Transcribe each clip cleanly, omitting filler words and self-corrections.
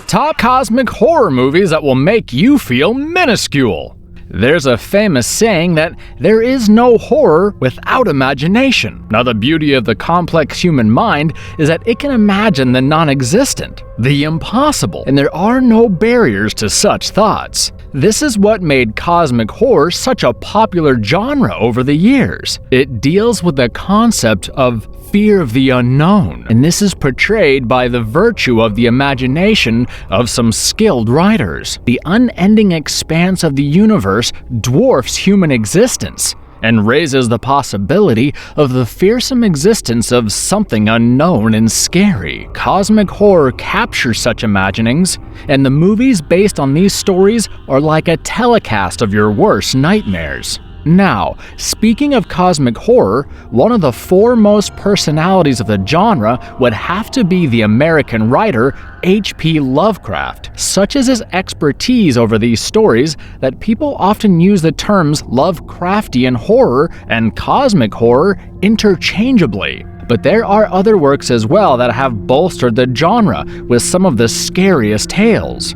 Top cosmic horror movies that will make you feel minuscule. There's a famous saying that there is no horror without imagination. Now, the beauty of the complex human mind is that it can imagine the non-existent, the impossible, and there are no barriers to such thoughts. This is what made cosmic horror such a popular genre over the years. It deals with the concept of fear of the unknown, and this is portrayed by the virtue of the imagination of some skilled writers. The unending expanse of the universe dwarfs human existence and raises the possibility of the fearsome existence of something unknown and scary. Cosmic horror captures such imaginings, and the movies based on these stories are like a telecast of your worst nightmares. Now, speaking of cosmic horror, one of the foremost personalities of the genre would have to be the American writer H.P Lovecraft. Such is his expertise over these stories that people often use the terms Lovecraftian horror and cosmic horror interchangeably. But there are other works as well that have bolstered the genre with some of the scariest tales.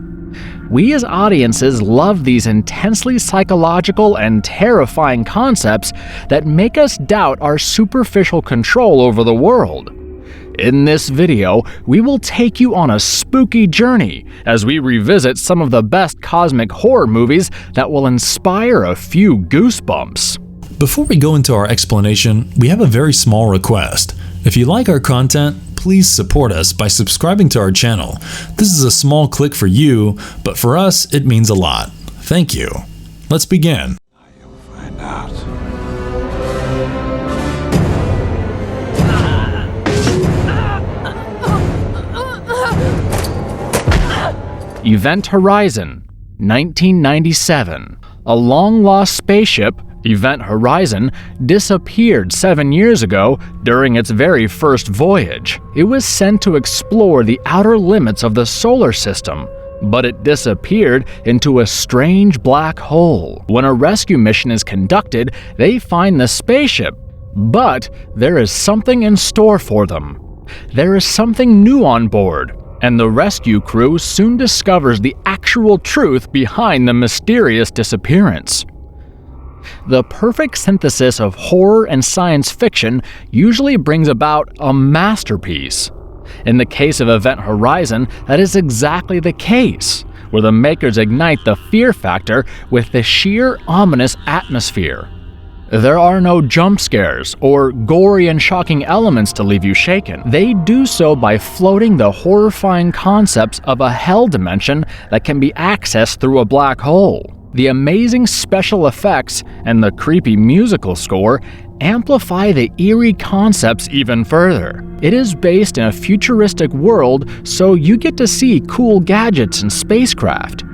We as audiences love these intensely psychological and terrifying concepts that make us doubt our superficial control over the world. In this video, we will take you on a spooky journey as we revisit some of the best cosmic horror movies that will inspire a few goosebumps. Before we go into our explanation, we have a very small request. If you like our content, please support us by subscribing to our channel. This is a small click for you, but for us, it means a lot. Thank you. Let's begin. You'll find out. Event Horizon, 1997. A long-lost spaceship, Event Horizon, disappeared 7 years ago during its very first voyage. It was sent to explore the outer limits of the solar system, but it disappeared into a strange black hole. When a rescue mission is conducted, they find the spaceship, but there is something in store for them. There is something new on board, and the rescue crew soon discovers the actual truth behind the mysterious disappearance. The perfect synthesis of horror and science fiction usually brings about a masterpiece. In the case of Event Horizon, that is exactly the case, where the makers ignite the fear factor with the sheer ominous atmosphere. There are no jump scares or gory and shocking elements to leave you shaken. They do so by floating the horrifying concepts of a hell dimension that can be accessed through a black hole. The amazing special effects and the creepy musical score amplify the eerie concepts even further. It is based in a futuristic world, so you get to see cool gadgets and spacecraft.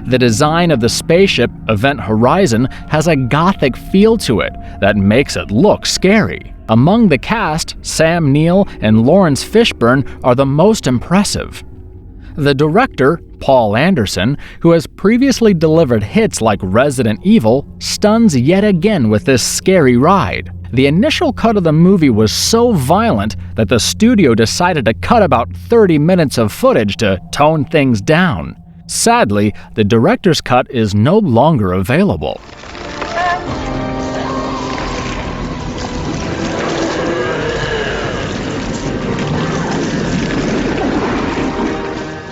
The design of the spaceship, Event Horizon, has a gothic feel to it that makes it look scary. Among the cast, Sam Neill and Lawrence Fishburne are the most impressive. The director, Paul Anderson, who has previously delivered hits like Resident Evil, stuns yet again with this scary ride. The initial cut of the movie was so violent that the studio decided to cut about 30 minutes of footage to tone things down. Sadly, the director's cut is no longer available.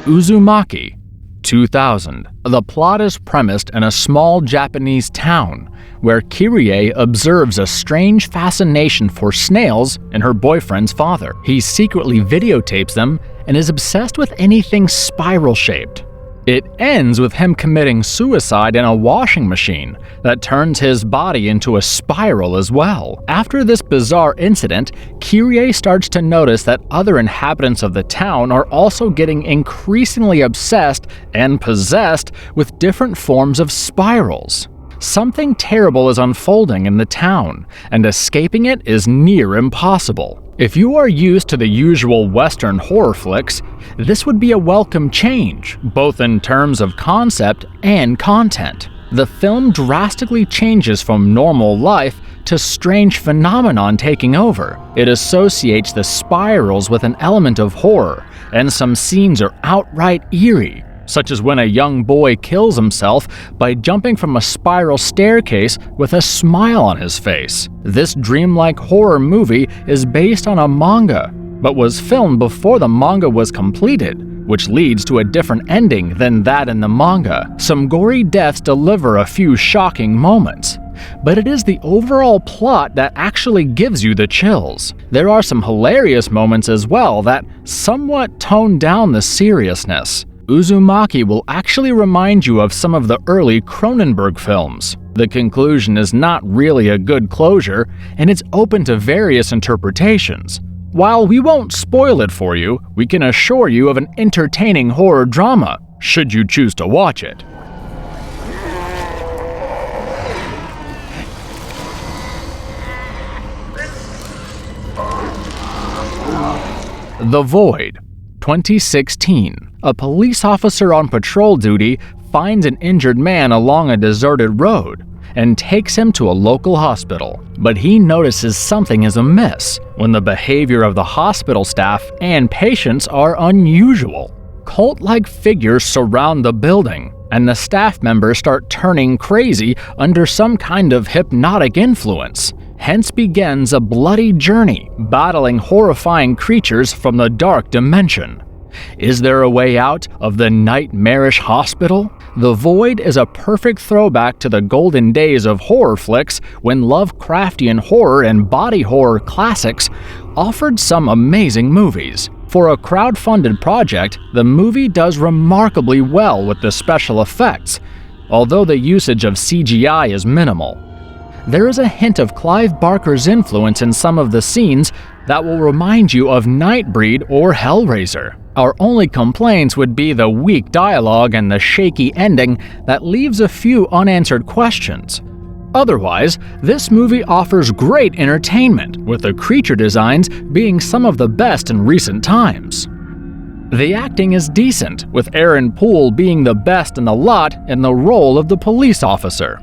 Uzumaki, 2000. The plot is premised in a small Japanese town where Kirie observes a strange fascination for snails in her boyfriend's father. He secretly videotapes them and is obsessed with anything spiral-shaped. It ends with him committing suicide in a washing machine that turns his body into a spiral as well. After this bizarre incident, Kirie starts to notice that other inhabitants of the town are also getting increasingly obsessed and possessed with different forms of spirals. Something terrible is unfolding in the town, and escaping it is near impossible. If you are used to the usual Western horror flicks, this would be a welcome change, both in terms of concept and content. The film drastically changes from normal life to strange phenomenon taking over. It associates the spirals with an element of horror and some scenes are outright eerie, such as when a young boy kills himself by jumping from a spiral staircase with a smile on his face. This dreamlike horror movie is based on a manga, but was filmed before the manga was completed, which leads to a different ending than that in the manga. Some gory deaths deliver a few shocking moments, but it is the overall plot that actually gives you the chills. There are some hilarious moments as well that somewhat tone down the seriousness. Uzumaki will actually remind you of some of the early Cronenberg films. The conclusion is not really a good closure, and it's open to various interpretations. While we won't spoil it for you, we can assure you of an entertaining horror drama, should you choose to watch it. The Void, 2016. A police officer on patrol duty finds an injured man along a deserted road and takes him to a local hospital. But he notices something is amiss when the behavior of the hospital staff and patients are unusual. Cult-like figures surround the building, and the staff members start turning crazy under some kind of hypnotic influence. Hence begins a bloody journey, battling horrifying creatures from the dark dimension. Is there a way out of the nightmarish hospital? The Void is a perfect throwback to the golden days of horror flicks when Lovecraftian horror and body horror classics offered some amazing movies. For a crowd-funded project, the movie does remarkably well with the special effects, although the usage of CGI is minimal. There is a hint of Clive Barker's influence in some of the scenes that will remind you of Nightbreed or Hellraiser. Our only complaints would be the weak dialogue and the shaky ending that leaves a few unanswered questions. Otherwise, this movie offers great entertainment, with the creature designs being some of the best in recent times. The acting is decent, with Aaron Poole being the best in the lot in the role of the police officer.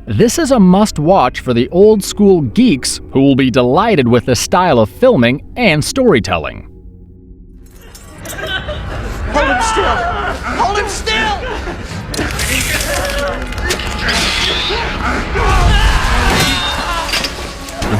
This is a must-watch for the old-school geeks who will be delighted with the style of filming and storytelling. Hold him still! Hold him still!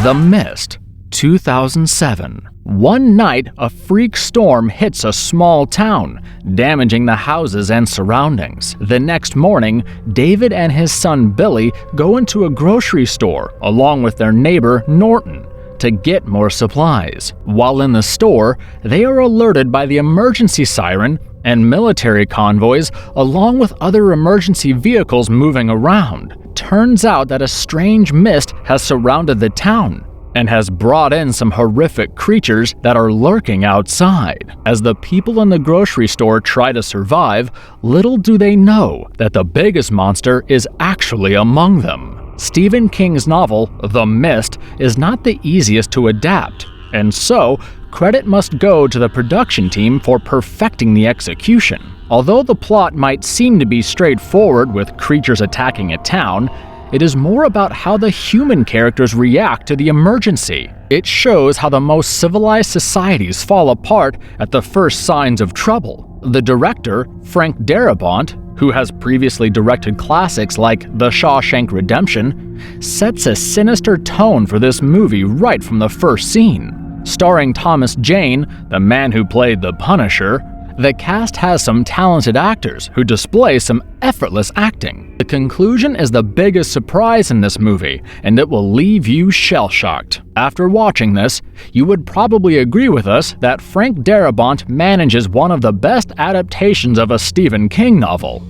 The Mist, 2007. One night, a freak storm hits a small town, damaging the houses and surroundings. The next morning, David and his son Billy go into a grocery store along with their neighbor Norton to get more supplies. While in the store, they are alerted by the emergency siren and military convoys along with other emergency vehicles moving around. Turns out that a strange mist has surrounded the town and has brought in some horrific creatures that are lurking outside. As the people in the grocery store try to survive, little do they know that the biggest monster is actually among them. Stephen King's novel, The Mist, is not the easiest to adapt, and so credit must go to the production team for perfecting the execution. Although the plot might seem to be straightforward with creatures attacking a town, it is more about how the human characters react to the emergency. It shows how the most civilized societies fall apart at the first signs of trouble. The director, Frank Darabont, who has previously directed classics like The Shawshank Redemption, sets a sinister tone for this movie right from the first scene. Starring Thomas Jane, the man who played the Punisher, the cast has some talented actors who display some effortless acting. The conclusion is the biggest surprise in this movie, and it will leave you shell-shocked. After watching this, you would probably agree with us that Frank Darabont manages one of the best adaptations of a Stephen King novel.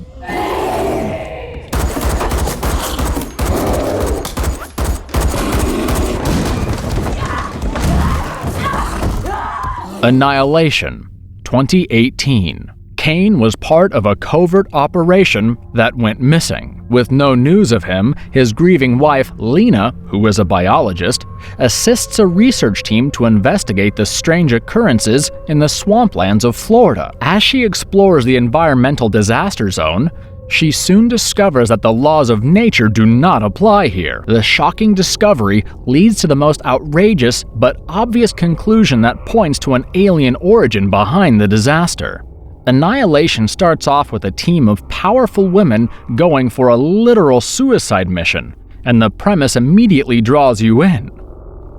Annihilation, 2018. Kane was part of a covert operation that went missing. With no news of him, his grieving wife, Lena, who is a biologist, assists a research team to investigate the strange occurrences in the swamplands of Florida. As she explores the environmental disaster zone, She soon discovers that the laws of nature do not apply here. The shocking discovery leads to the most outrageous but obvious conclusion that points to an alien origin behind the disaster. Annihilation starts off with a team of powerful women going for a literal suicide mission, and the premise immediately draws you in.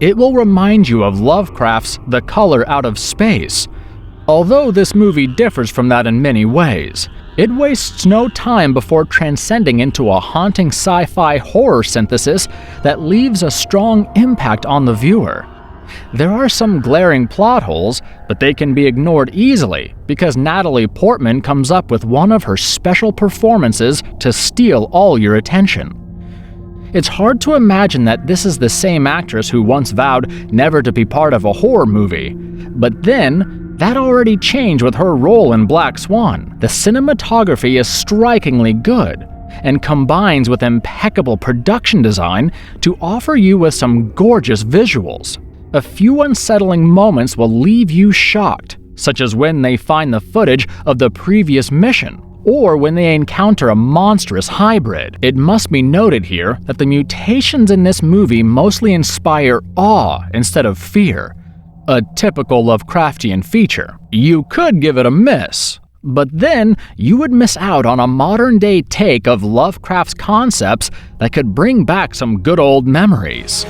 It will remind you of Lovecraft's The Color Out of Space. Although this movie differs from that in many ways, it wastes no time before transcending into a haunting sci-fi horror synthesis that leaves a strong impact on the viewer. There are some glaring plot holes, but they can be ignored easily because Natalie Portman comes up with one of her special performances to steal all your attention. It's hard to imagine that this is the same actress who once vowed never to be part of a horror movie, but then that already changed with her role in Black Swan. The cinematography is strikingly good and combines with impeccable production design to offer you with some gorgeous visuals. A few unsettling moments will leave you shocked, such as when they find the footage of the previous mission, or when they encounter a monstrous hybrid. It must be noted here that the mutations in this movie mostly inspire awe instead of fear, a typical Lovecraftian feature. You could give it a miss, but then you would miss out on a modern-day take of Lovecraft's concepts that could bring back some good old memories.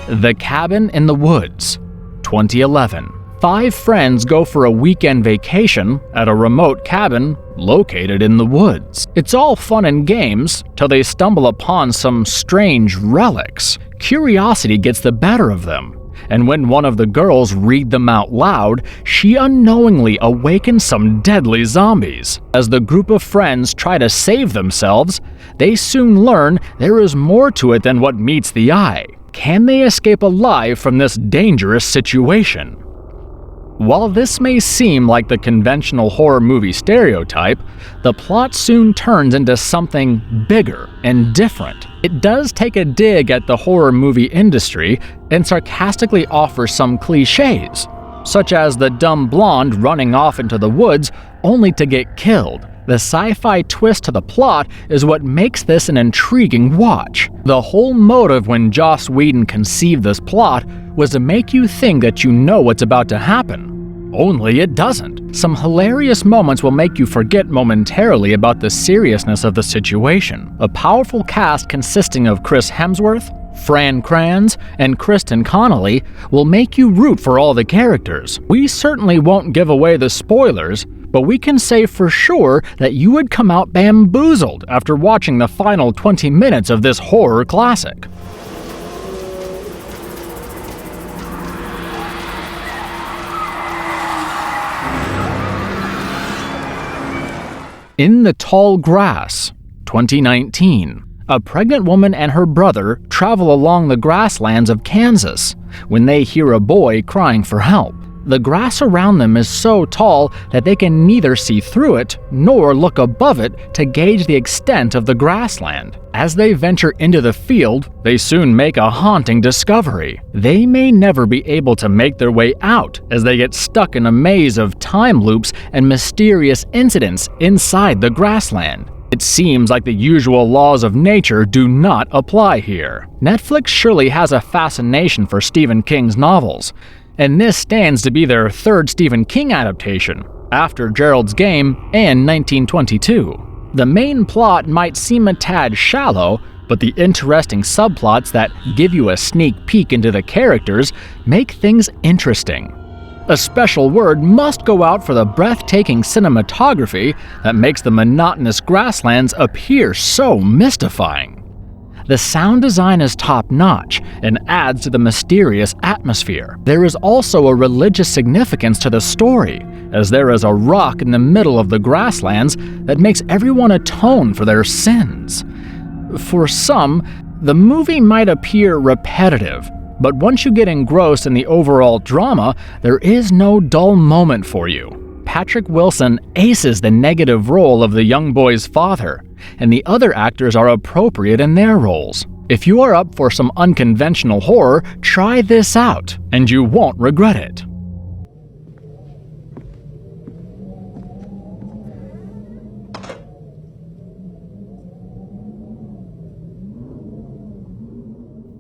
The Cabin in the Woods, 2011. 5 friends go for a weekend vacation at a remote cabin located in the woods. It's all fun and games till they stumble upon some strange relics. Curiosity gets the better of them, and when one of the girls read them out loud, she unknowingly awakens some deadly zombies. As the group of friends try to save themselves, they soon learn there is more to it than what meets the eye. Can they escape alive from this dangerous situation? While this may seem like the conventional horror movie stereotype, the plot soon turns into something bigger and different. It does take a dig at the horror movie industry and sarcastically offers some cliches, such as the dumb blonde running off into the woods only to get killed. The sci-fi twist to the plot is what makes this an intriguing watch. The whole motive when Joss Whedon conceived this plot was to make you think that you know what's about to happen. Only it doesn't. Some hilarious moments will make you forget momentarily about the seriousness of the situation. A powerful cast consisting of Chris Hemsworth, Fran Kranz, and Kristen Connolly will make you root for all the characters. We certainly won't give away the spoilers, but we can say for sure that you would come out bamboozled after watching the final 20 minutes of this horror classic. In the Tall Grass, 2019. A pregnant woman and her brother travel along the grasslands of Kansas when they hear a boy crying for help. The grass around them is so tall that they can neither see through it nor look above it to gauge the extent of the grassland. As they venture into the field, they soon make a haunting discovery. They may never be able to make their way out as they get stuck in a maze of time loops and mysterious incidents inside the grassland. It seems like the usual laws of nature do not apply here. Netflix surely has a fascination for Stephen King's novels, and this stands to be their third Stephen King adaptation, after Gerald's Game and 1922. The main plot might seem a tad shallow, but the interesting subplots that give you a sneak peek into the characters make things interesting. A special word must go out for the breathtaking cinematography that makes the monotonous grasslands appear so mystifying. The sound design is top-notch and adds to the mysterious atmosphere. There is also a religious significance to the story, as there is a rock in the middle of the grasslands that makes everyone atone for their sins. For some, the movie might appear repetitive, but once you get engrossed in the overall drama, there is no dull moment for you. Patrick Wilson aces the negative role of the young boy's father, and the other actors are appropriate in their roles. If you are up for some unconventional horror, try this out, and you won't regret it.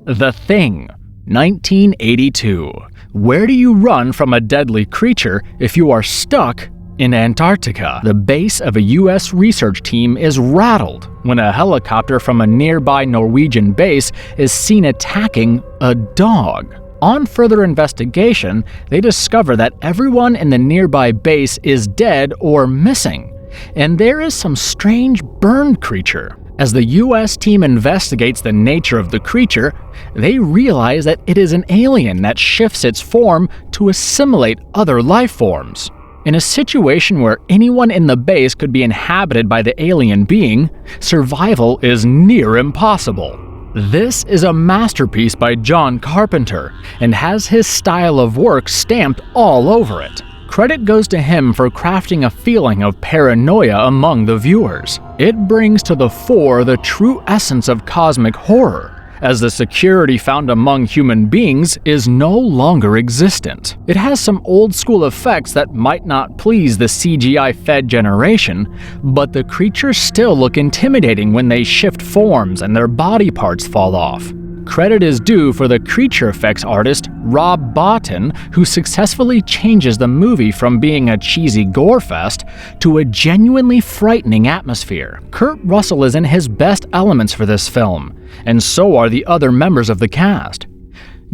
The Thing, 1982. Where do you run from a deadly creature if you are stuck in Antarctica? The base of a US research team is rattled when a helicopter from a nearby Norwegian base is seen attacking a dog. On further investigation, they discover that everyone in the nearby base is dead or missing, and there is some strange burned creature. As the US team investigates the nature of the creature, they realize that it is an alien that shifts its form to assimilate other life forms. In a situation where anyone in the base could be inhabited by the alien being, survival is near impossible. This is a masterpiece by John Carpenter and has his style of work stamped all over it. Credit goes to him for crafting a feeling of paranoia among the viewers. It brings to the fore the true essence of cosmic horror, as the security found among human beings is no longer existent. It has some old-school effects that might not please the CGI-fed generation, but the creatures still look intimidating when they shift forms and their body parts fall off. Credit is due for the creature effects artist Rob Bottin, who successfully changes the movie from being a cheesy gore fest to a genuinely frightening atmosphere. Kurt Russell is in his best elements for this film, and so are the other members of the cast.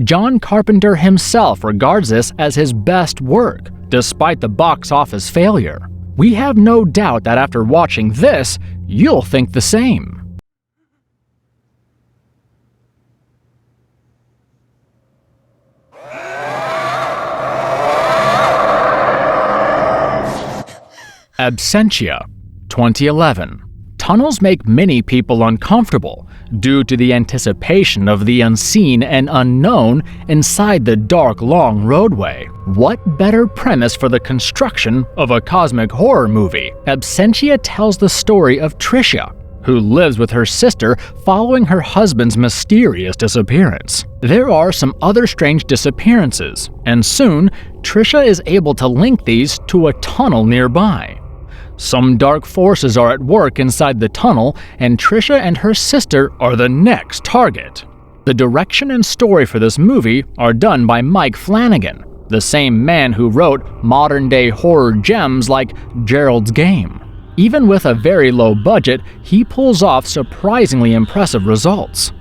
John Carpenter himself regards this as his best work, despite the box office failure. We have no doubt that after watching this, you'll think the same. Absentia, 2011. Tunnels make many people uncomfortable due to the anticipation of the unseen and unknown inside the dark, long roadway. What better premise for the construction of a cosmic horror movie? Absentia tells the story of Tricia, who lives with her sister following her husband's mysterious disappearance. There are some other strange disappearances, and soon Tricia is able to link these to a tunnel nearby. Some dark forces are at work inside the tunnel, and Tricia and her sister are the next target. The direction and story for this movie are done by Mike Flanagan, the same man who wrote modern-day horror gems like Gerald's Game. Even with a very low budget, he pulls off surprisingly impressive results.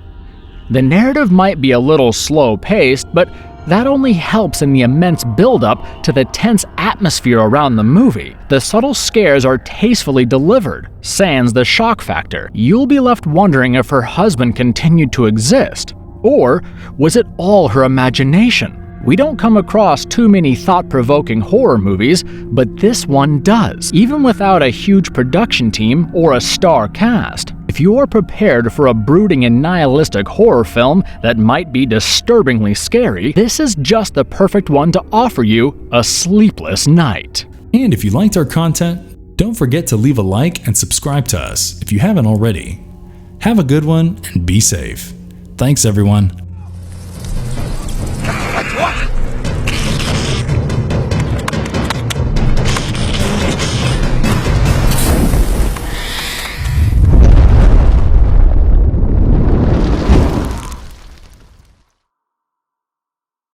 The narrative might be a little slow-paced, but that only helps in the immense build-up to the tense atmosphere around the movie. The subtle scares are tastefully delivered, sans the shock factor. You'll be left wondering if her husband continued to exist, or was it all her imagination? We don't come across too many thought-provoking horror movies, but this one does, even without a huge production team or a star cast. If you are prepared for a brooding and nihilistic horror film that might be disturbingly scary, this is just the perfect one to offer you a sleepless night. And if you liked our content, don't forget to leave a like and subscribe to us if you haven't already. Have a good one and be safe. Thanks everyone.